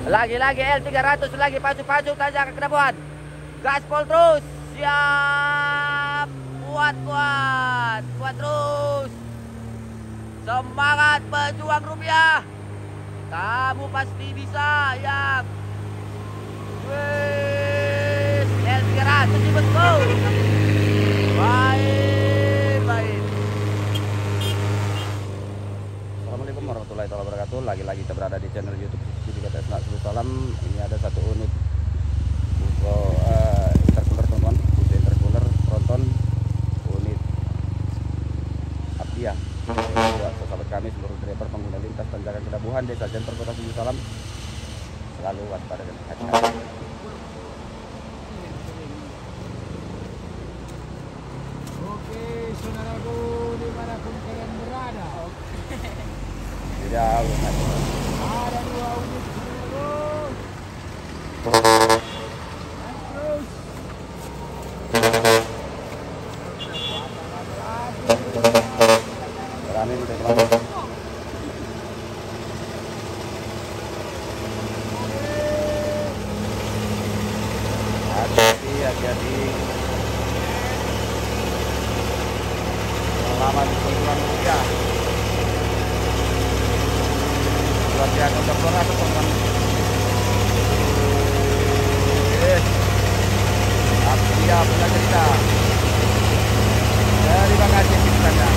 Lagi-lagi L300 lagi pacu-pacu saja ke Kedabuhan. Gaspol terus. Siap. Kuat terus. Semangat pejuang rupiah. Kamu pasti bisa, ya. Wes, L300 betul. Baik. Assalamualaikum warahmatullahi wabarakatuh. Lagi-lagi kita berada di channel YouTube Sidikat Salam. Ini ada satu unit intercooler teman-teman, intercooler Proton unit Aptia. Buat sahabat kami seluruh driver pengguna lintas Tanjakan Kedabuhan, Desa Janter, Kota Salam, selalu waspada dan hati-hati. Oke, saudaraku dimanapun kalian berada. Tidak, Ada 2 unit saudaraku. Berani udah teman. Hati-hati. Selamat berjuang rupiah. Luar biasa untuk teman-teman. Aptia punya cerita. Terima kasih pikirannya.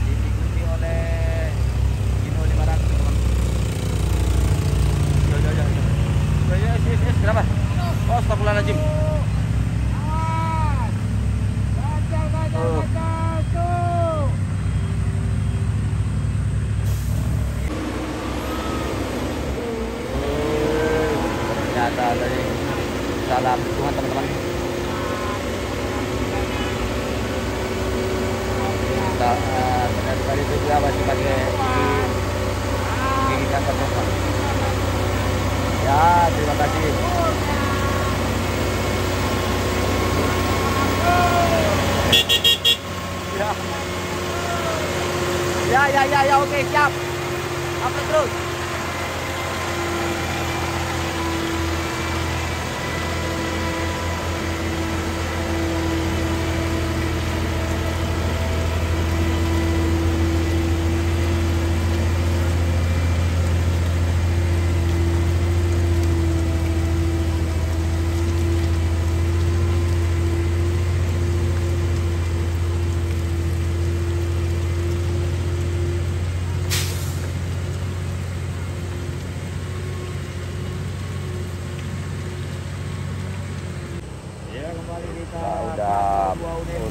Diikuti oleh Kino 500 teman. Kenapa? Oh, astagfirullahaladzim. Ternyata dari salam Tuhan teman-teman. Tadi itu juga masih pakai gigi kantor teman. Ya, terima kasih. Ya, oke, siap. Apa terus?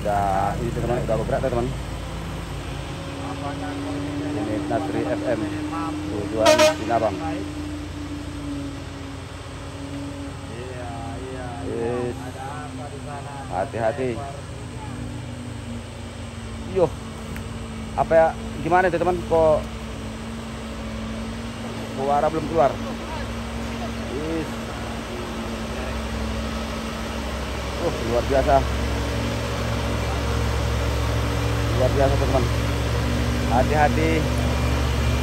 Udah ini teman, udah beberapa teman. Ini Nasri FM tujuan Sinabang. Hati-hati. Yo, apa ya? Gimana itu teman? Kok suara belum keluar? Luar biasa. Luar biasa teman. Hati-hati.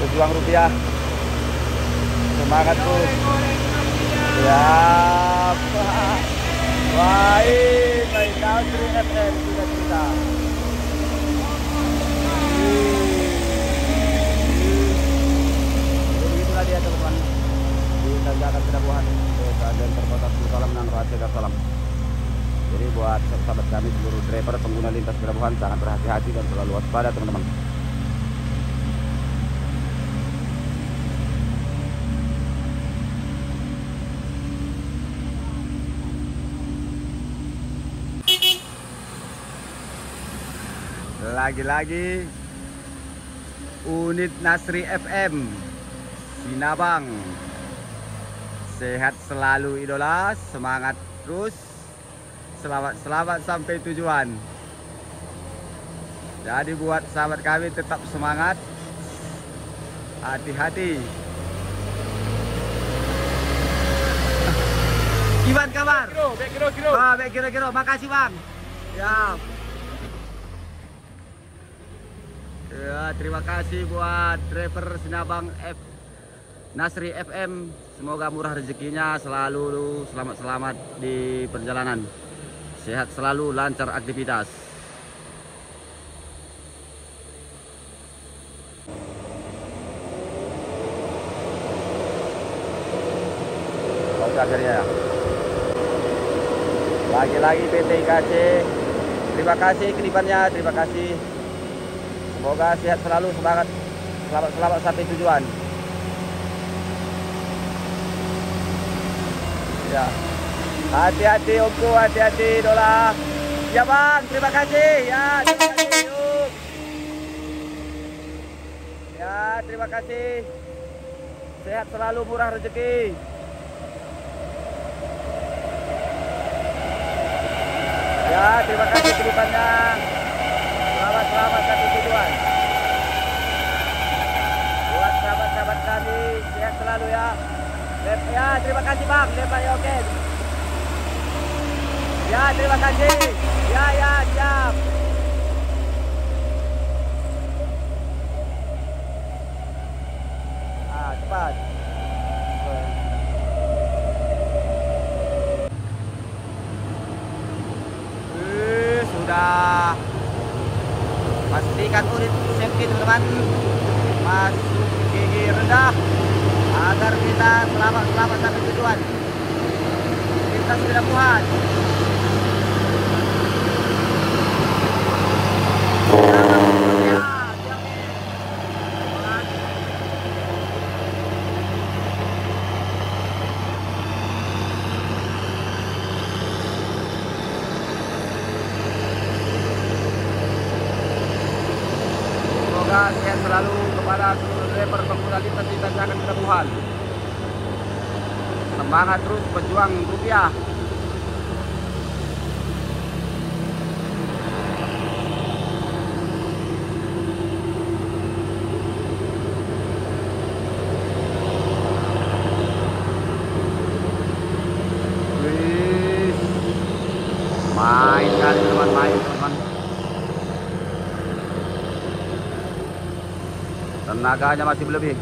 Pejuang rupiah. Semangat terus. Siap. Baik. Nasri FM sudah cerita. Begitulah dia teman-teman. Di Tanjakan Kedabuhan, Desa Janter, Kota Salam, dan Raja Salam. Jadi buat sahabat kami seluruh driver pengguna lintas Kedabuhan, sangat berhati-hati dan selalu waspada teman-teman. Lagi-lagi unit Nasri FM Sinabang. Sehat selalu idola, semangat terus. Selamat sampai tujuan. Jadi buat sahabat kami tetap semangat. Hati-hati. Gimana kabar? Kiro. Baik kira-kira. Makasih bang. Ya. Ya, terima kasih buat driver Sinabang Nasri FM. Semoga murah rezekinya, selalu selamat-selamat di perjalanan. Sehat selalu, lancar aktivitas. Akhirnya ya. Lagi-lagi PT IKC. Terima kasih kedipannya, terima kasih. Semoga sehat selalu, semangat, selamat sampai tujuan. Ya, hati-hati Omku, hati-hati Dola. Ya bang, terima kasih. Ya, terima kasih. Yuk. Ya, terima kasih. Sehat selalu, murah rezeki. Ya, terima kasih kedepannya. Selamat sampai tujuan. Buat sahabat-sahabat kami, sehat selalu ya. Ya, terima kasih bang. Ya, oke. Ya, terima kasih. Ya, siap. Cepat. Sudah. Pastikan urin safety teman-teman. Masuk gigi rendah agar kita selamat sampai tujuan. Kita sudah puas. Semoga sehat selalu kepada seluruh driver pengguna lintas di tanjakan Pelabuhan. Semangat terus berjuang rupiah. Main kali teman-teman. Tenaganya masih berlebih.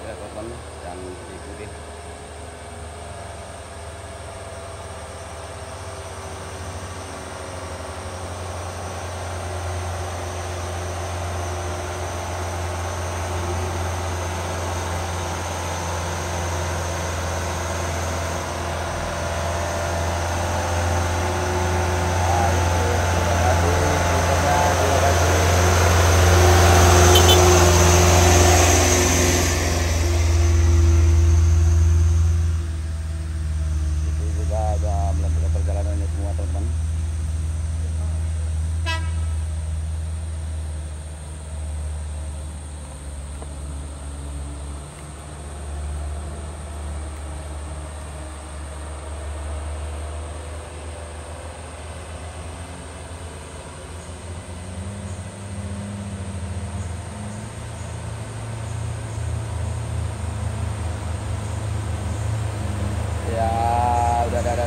Ya teman yang diikuti.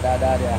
Ada dia.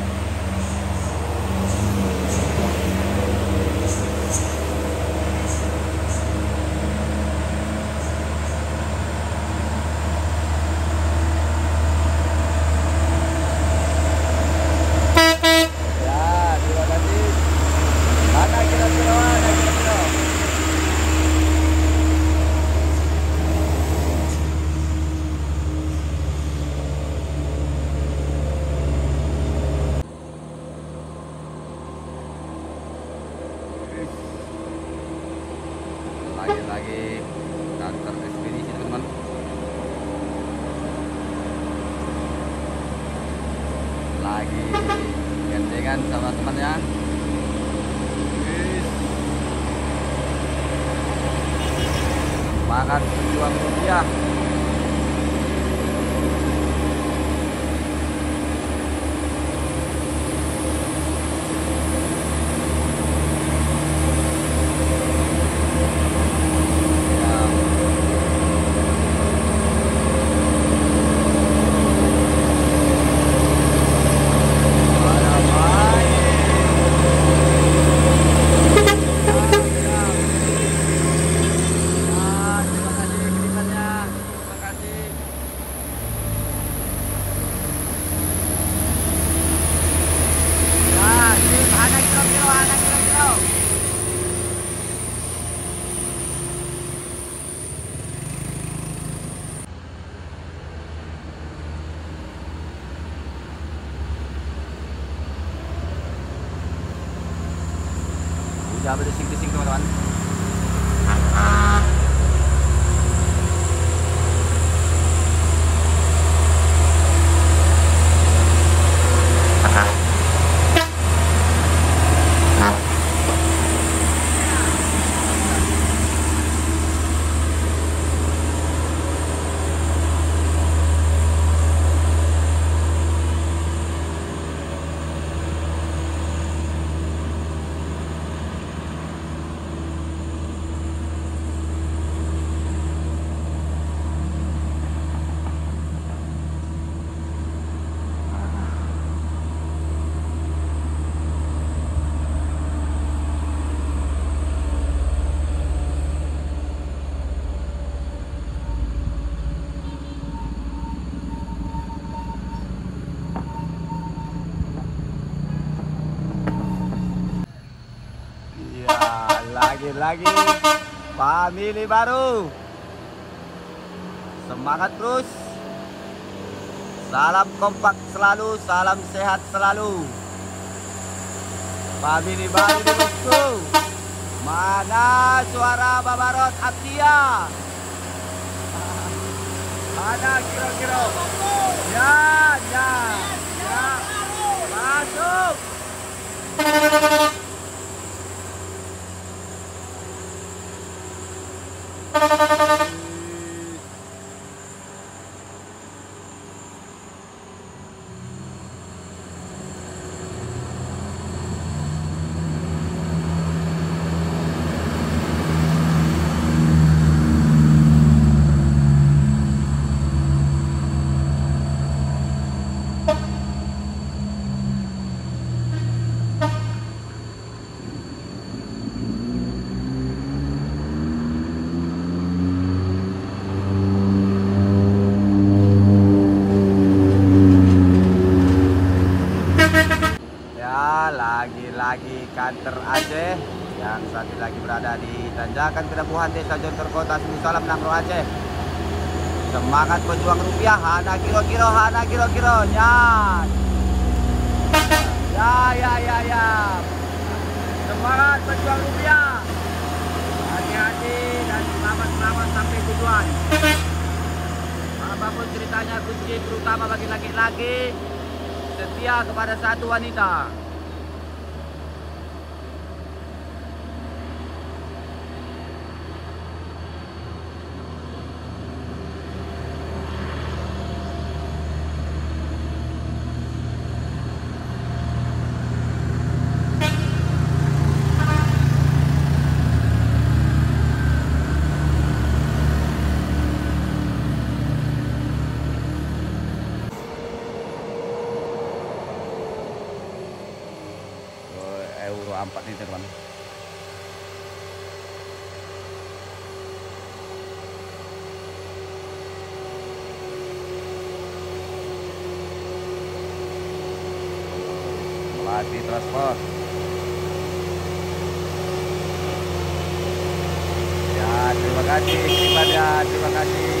Lagi kantor ekspedisi teman-teman. Lagi gandengan sama temannya. Semangat berjuang rupiah. Jangan berisik-bisik teman-teman. Lagi family baru, semangat terus, salam kompak selalu, salam sehat selalu. Family baru di bosku. Mana suara Babarot Atia? Ada kira-kira? Ya, masuk. Lagi kantor Aceh yang saat ini lagi berada di tanjakan Kedabuhan Desa Jontor Kota Sulu Salam Nangro Aceh. Semangat pejuang rupiah, hana kilo-kilo, hana kilo-kilo, nyat. Ya. Semangat pejuang rupiah. Hati-hati dan selamat sampai tujuan. Apapun ceritanya kunci terutama bagi laki-laki setia kepada satu wanita. Euro 4 nih teman. Melati transport. Ya, terima kasih. Terima kasih.